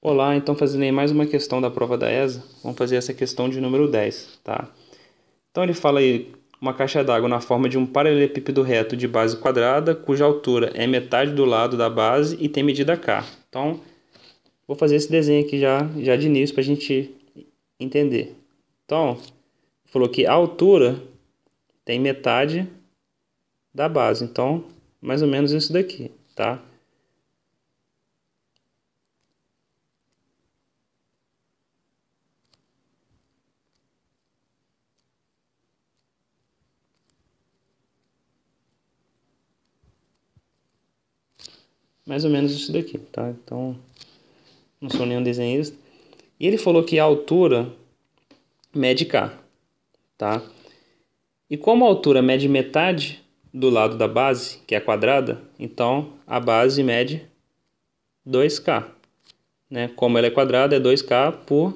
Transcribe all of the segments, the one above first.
Olá, então fazendo aí mais uma questão da prova da ESA, vamos fazer essa questão de número 10, tá? Então ele fala aí, uma caixa d'água na forma de um paralelepípedo reto de base quadrada, cuja altura é metade do lado da base e tem medida K. Então, vou fazer esse desenho aqui já de início para a gente entender. Então, falou que a altura tem metade da base, então, mais ou menos isso daqui, tá? Mais ou menos isso daqui, tá? Então, não sou nenhum desenhista. E ele falou que a altura mede K, tá? E como a altura mede metade do lado da base, que é quadrada, então a base mede 2K, né? Como ela é quadrada, é 2K por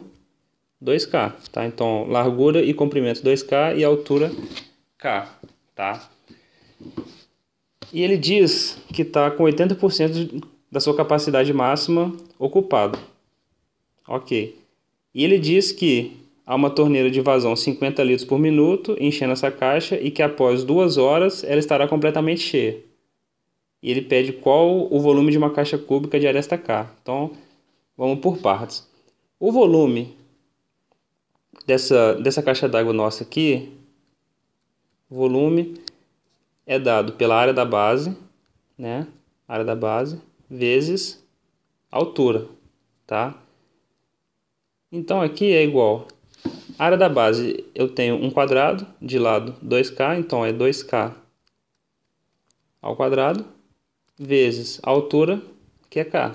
2K, tá? Então, largura e comprimento 2K e altura K, tá? E ele diz que está com 80% da sua capacidade máxima ocupado. Ok. E ele diz que há uma torneira de vazão 50 litros por minuto enchendo essa caixa e que após 2 horas ela estará completamente cheia. E ele pede qual o volume de uma caixa cúbica de aresta K. Então, vamos por partes. O volume dessa caixa d'água nossa aqui, o volume é dado pela área da base, né? Área da base vezes a altura, tá? Então aqui é igual. A área da base eu tenho um quadrado, de lado 2K, então é 2K ao quadrado, vezes a altura, que é K,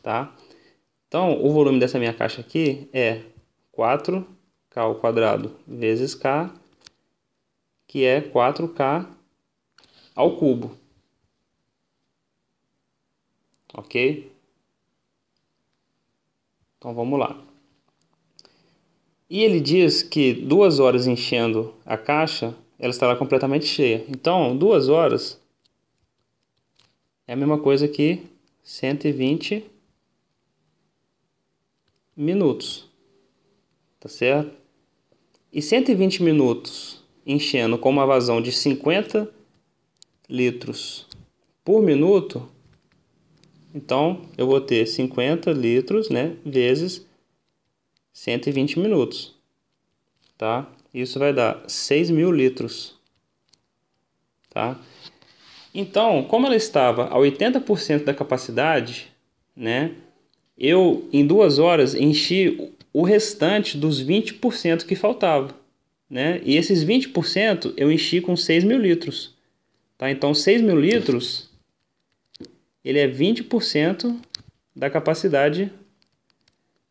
tá? Então o volume dessa minha caixa aqui é 4K ao quadrado vezes K, que é 4K ao cubo, ok? Então vamos lá. E ele diz que 2 horas enchendo a caixa, ela estará completamente cheia. Então 2 horas é a mesma coisa que 120 minutos, tá certo? E 120 minutos enchendo com uma vazão de 50 litros por minuto, então eu vou ter 50 litros, né, vezes 120 minutos, tá? Isso vai dar 6.000 litros, tá? Então, como ela estava a 80% da capacidade, né, eu em 2 horas enchi o restante dos 20% que faltava, né? E esses 20% eu enchi com 6.000 litros, tá? Então 6.000 litros ele é 20% da capacidade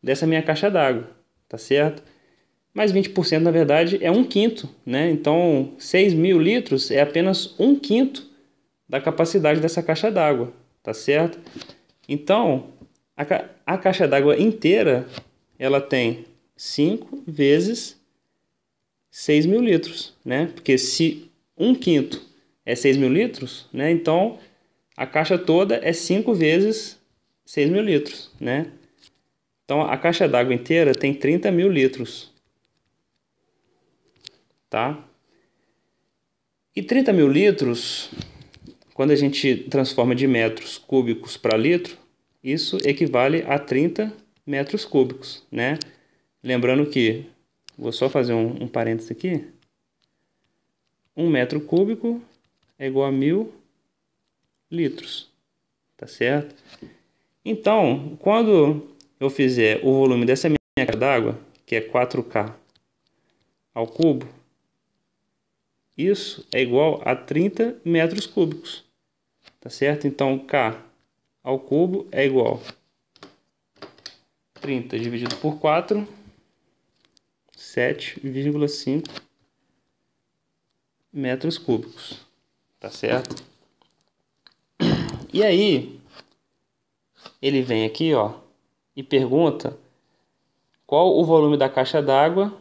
dessa minha caixa d'água, tá certo? Mas 20% na verdade é 1/5, né? Então 6.000 litros é apenas 1/5 da capacidade dessa caixa d'água, tá certo? Então a caixa d'água inteira ela tem 5 vezes 6.000 litros, né? Porque se 1/5 é 6.000 litros, né? Então a caixa toda é 5 vezes 6.000 litros, né? Então a caixa d'água inteira tem 30.000 litros, tá? E 30.000 litros, quando a gente transforma de metros cúbicos para litro, isso equivale a 30 metros cúbicos, né? Lembrando que, vou só fazer um parênteses aqui, 1 metro cúbico é igual a 1.000 litros, tá certo? Então, quando eu fizer o volume dessa minha caixa d'água, que é 4K ao cubo, isso é igual a 30 metros cúbicos, tá certo? Então, K ao cubo é igual a 30 dividido por 4, 7,5 metros cúbicos, tá certo? E aí, ele vem aqui, ó, e pergunta qual o volume da caixa d'água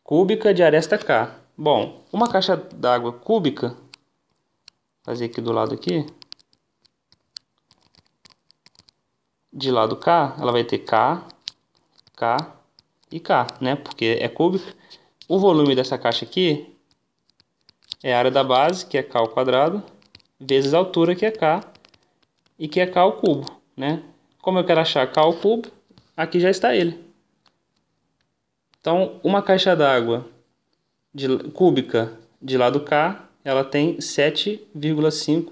cúbica de aresta K. Bom, uma caixa d'água cúbica, vou fazer aqui do lado aqui, de lado K, ela vai ter K, K e K, né? Porque é cúbica. O volume dessa caixa aqui é a área da base, que é K ao quadrado, vezes a altura, que é K, e que é K ao cubo, né? Como eu quero achar K ao cubo, aqui já está ele. Então, uma caixa d'água cúbica de lado K, ela tem 7,5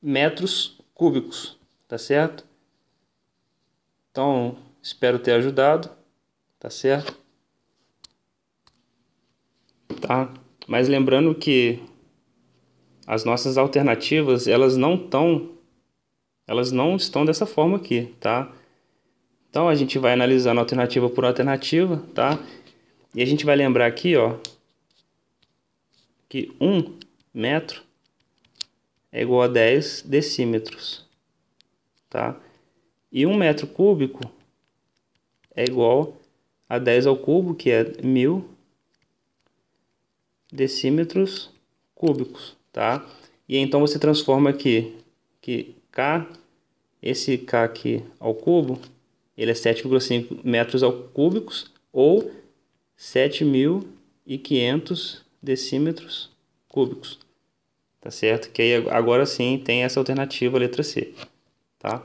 metros cúbicos, tá certo? Então, espero ter ajudado, tá certo? Tá? Mas lembrando que as nossas alternativas, elas não estão dessa forma aqui, tá? Então, a gente vai analisando alternativa por alternativa, tá? E a gente vai lembrar aqui, ó, que 1 metro é igual a 10 decímetros, tá? E 1 metro cúbico é igual a 10 ao cubo, que é 1000 decímetros cúbicos, tá? E então você transforma aqui que K, esse K aqui ao cubo, ele é 7,5 metros ao cúbicos ou 7.500 decímetros cúbicos, tá certo? Que aí agora sim tem essa alternativa, a letra C, tá?